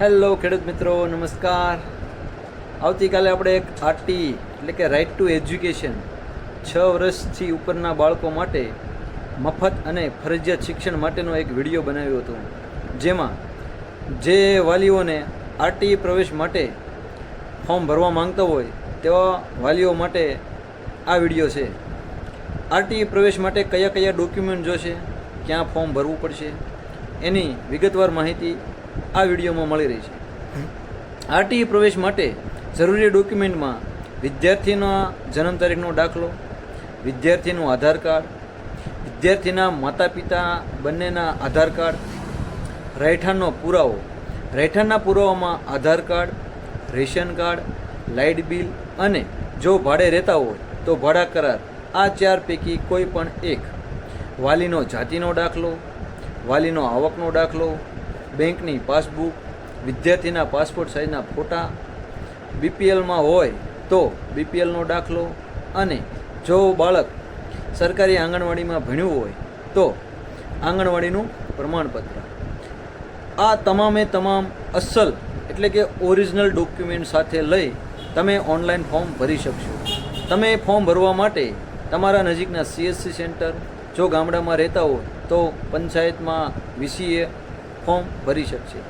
Hello ખેડૂત મિત્રો, નમસ્કાર. આવતીકાલે આપણે એક આરટી એટલે કે રાઇટ ટુ એજ્યુકેશન 6 વર્ષથી ઉપરના બાળકો માટે મફત અને ફરજિયાત શિક્ષણ માટેનો એક વિડીયો બનાવ્યો હતો, જેમાં જે વાલીઓને આરટી પ્રવેશ માટે ફોર્મ ભરવા માંગતા હોય તેવા વાલીઓ માટે આ વિડીયો છે. આરટી પ્રવેશ માટે કયા કયા ડોક્યુમેન્ટ જોશે, ક્યાં ફોર્મ ભરવું પડશે, એની વિગતવાર માહિતી આ વિડીયોમાં મળી રહી છે. આરટી પ્રવેશ માટે જરૂરી ડોક્યુમેન્ટમાં વિદ્યાર્થીના જન્મ તારીખનો દાખલો, વિદ્યાર્થીનું આધાર કાર્ડ, વિદ્યાર્થીના માતા પિતા બંનેના આધાર કાર્ડ, રહેઠાણનો પુરાવો. રહેઠાણના પુરાવામાં Aadhaar card, ration card, light bill અને જો ભાડે રહેતા હોય તો ભાડા કરાર. આ 4 પૈકી કોઈ પણ એક. વાલીનો જાતિનો દાખલો, વાલીનો આવકનો દાખલો, બેંકની પાસબુક, વિદ્યાર્થીના પાસપોર્ટ સાઇઝના ફોટા, બીપીએલમાં હોય તો બીપીએલનો દાખલો, અને જો બાળક સરકારી આંગણવાડીમાં ભણ્યું હોય તો આંગણવાડીનું પ્રમાણપત્ર. આ તમામે તમામ અસલ એટલે કે ઓરિજિનલ ડોક્યુમેન્ટ સાથે લઈ તમે ઓનલાઈન ફોર્મ ભરી શકશો. તમે ફોર્મ ભરવા માટે તમારા નજીકના CSC સેન્ટર, જો ગામડામાં રહેતા હોય તો પંચાયતમાં VCA ફોર્મ ભરી શકશે.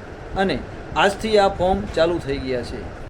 અને આજથી આ ફોર્મ ચાલુ થઈ ગયા છે.